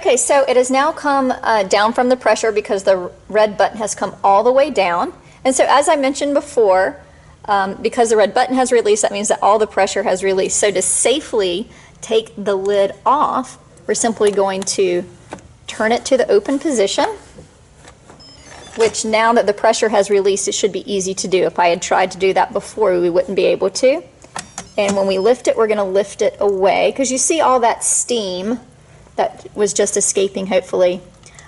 Okay, so it has now come down from the pressure because the red button has come all the way down. And so as I mentioned before, because the red button has released, that means that all the pressure has released. So to safely take the lid off, we're simply going to turn it to the open position, which now that the pressure has released, it should be easy to do. If I had tried to do that before, we wouldn't be able to. And when we lift it, we're going to lift it away because you see all that steam that was just escaping, hopefully.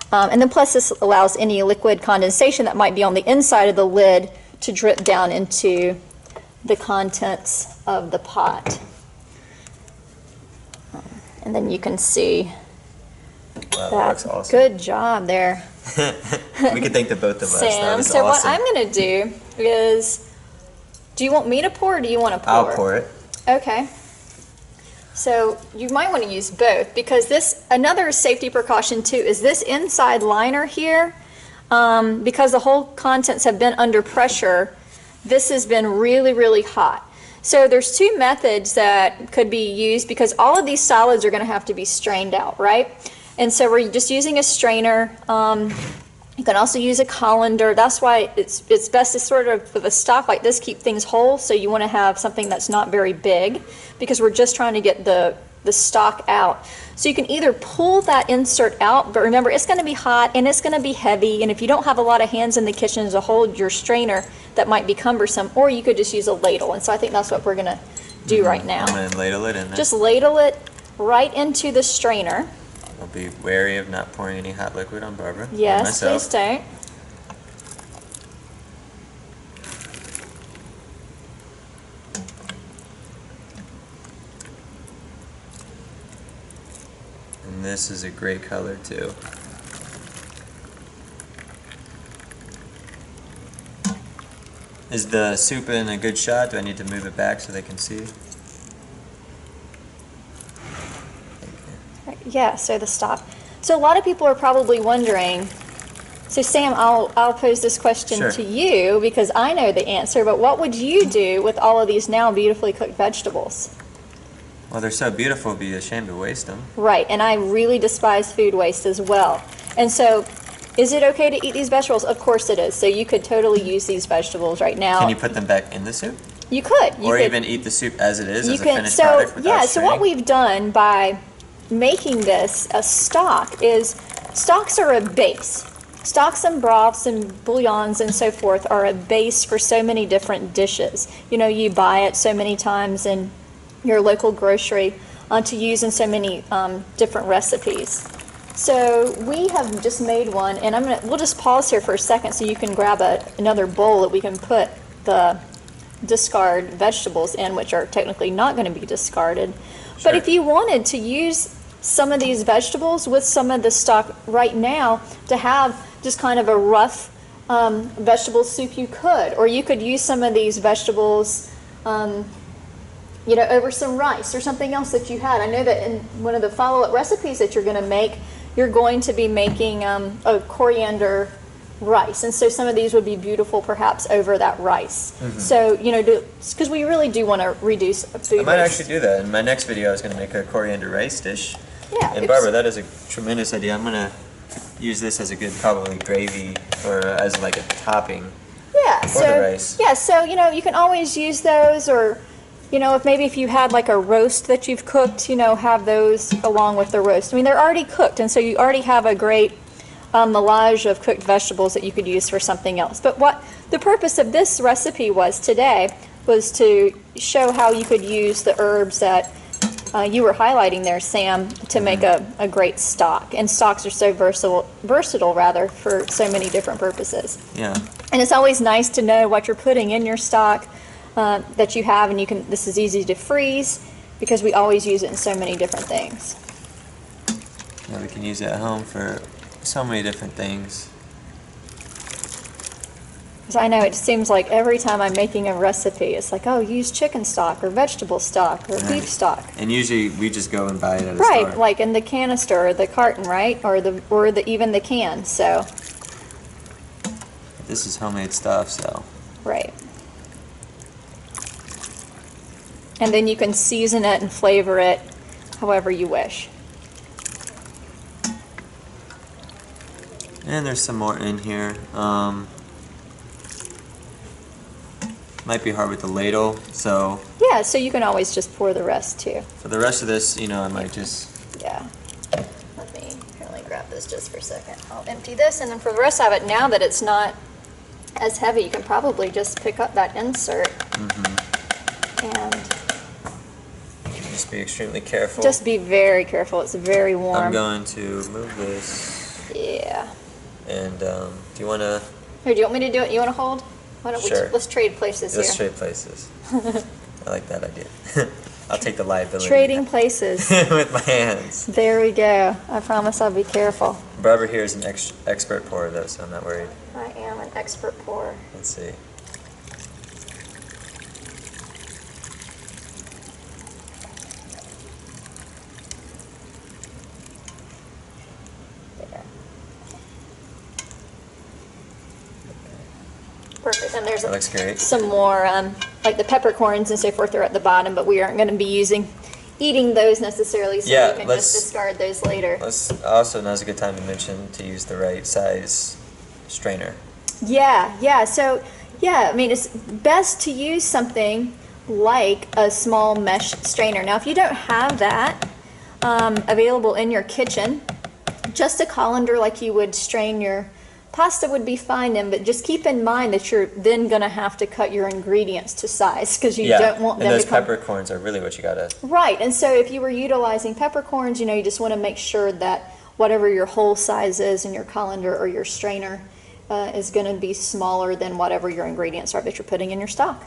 And then plus this allows any liquid condensation that might be on the inside of the lid to drip down into the contents of the pot. And then you can see wow, that. Looks awesome. Good job there. We can thank the both of us. Sam, so awesome. What I'm going to do is, do you want me to pour or do you want to pour? I'll pour it. Okay. So you might want to use both because this, another safety precaution too, is this inside liner here, because the whole contents have been under pressure, this has been really, really hot. So there's two methods that could be used because all of these solids are going to have to be strained out, right? And so we're just using a strainer. You can also use a colander. That's why it's best to sort of, with a stock like this, keep things whole. So you want to have something that's not very big because we're just trying to get the stock out. So you can either pull that insert out, but remember it's going to be hot and it's going to be heavy. And if you don't have a lot of hands in the kitchen to hold your strainer, that might be cumbersome. Or you could just use a ladle. And so I think that's what we're going to do right now. I'm going to ladle it in there. Just ladle it right into the strainer. I'll be wary of not pouring any hot liquid on Barbara. Yes, please don't. And this is a great color too. Is the soup in a good shot? Do I need to move it back so they can see? Yeah, so the stock. So a lot of people are probably wondering, so Sam, I'll pose this question Sure. to you because I know the answer, but what would you do with all of these now beautifully cooked vegetables? Well, they're so beautiful, it'd be a shame to waste them. Right, and I really despise food waste as well. And so, is it okay to eat these vegetables? Of course it is. So you could totally use these vegetables right now. Can you put them back in the soup? You could. Or even eat the soup as it is, as a finished so, product without yeah, so what straining? we've done by making this a stock is, stocks are a base. Stocks and broths and bouillons and so forth are a base for so many different dishes. You know, you buy it so many times in your local grocery to use in so many different recipes. So we have just made one, and we'll just pause here for a second so you can grab another bowl that we can put the discard vegetables in, which are technically not going to be discarded. Sure. But if you wanted to use some of these vegetables with some of the stock right now to have just kind of a rough vegetable soup, you could. Or you could use some of these vegetables you know, over some rice or something else that you had. I know that in one of the follow-up recipes that you're going to make, you're going to be making a coriander rice. And so some of these would be beautiful perhaps over that rice. Mm-hmm. So, you know, because we really do want to reduce food I might waste. actually do that. In my next video, I was going to make a coriander rice dish. Yeah. And Barbara, that is a tremendous idea. I'm going to use this as a good probably gravy or as like a topping for the rice. Yeah, so, you know, you can always use those, or, you know, if you had like a roast that you've cooked, you know, have those along with the roast. I mean, they're already cooked, and so you already have a great melange of cooked vegetables that you could use for something else. But what the purpose of this recipe was today was to show how you could use the herbs that you were highlighting there, Sam, to make a great stock. And stocks are so versatile rather, for so many different purposes. Yeah. And it's always nice to know what you're putting in your stock that you have, and this is easy to freeze because we always use it in so many different things. Yeah, we can use it at home for so many different things. Because I know it seems like every time I'm making a recipe, it's like, oh, use chicken stock or vegetable stock or beef stock. And usually we just go and buy it at a store. Right, like in the canister or the carton, right? Or even the can, so. This is homemade stuff, so. Right. And then you can season it and flavor it however you wish. And there's some more in here. Might be hard with the ladle, so. Yeah, so you can always just pour the rest too. For the rest of this, you know, I might just. Yeah. Let me grab this just for a second. I'll empty this, and then for the rest of it, now that it's not as heavy, you can probably just pick up that insert. And just be extremely careful. just be very careful. It's very warm. I'm going to move this. Yeah. And do you want to? Here, do you want me to do it? You want to hold? Why don't Sure. let's trade places Let's here. trade places. I like that idea. I'll take the liability. Trading places. with my hands. There we go. I promise I'll be careful. Barbara here is an expert pourer, though, so I'm not worried. I am an expert pourer. Let's see. Perfect. And there's That looks great. some more, like the peppercorns and so forth are at the bottom, but we aren't going to be eating those necessarily, so Yeah, you can let's- just discard those later. Also, now's a good time to mention to use the right size strainer. Yeah. So, yeah, I mean, it's best to use something like a small mesh strainer. Now, if you don't have that available in your kitchen, just a colander like you would strain your pasta would be fine in, but just keep in mind that you're then going to have to cut your ingredients to size because you don't want them and those to come... peppercorns are really what you gotta. Right, and so if you were utilizing peppercorns, you just want to make sure that whatever your whole size is in your colander or your strainer is going to be smaller than whatever your ingredients are that you're putting in your stock.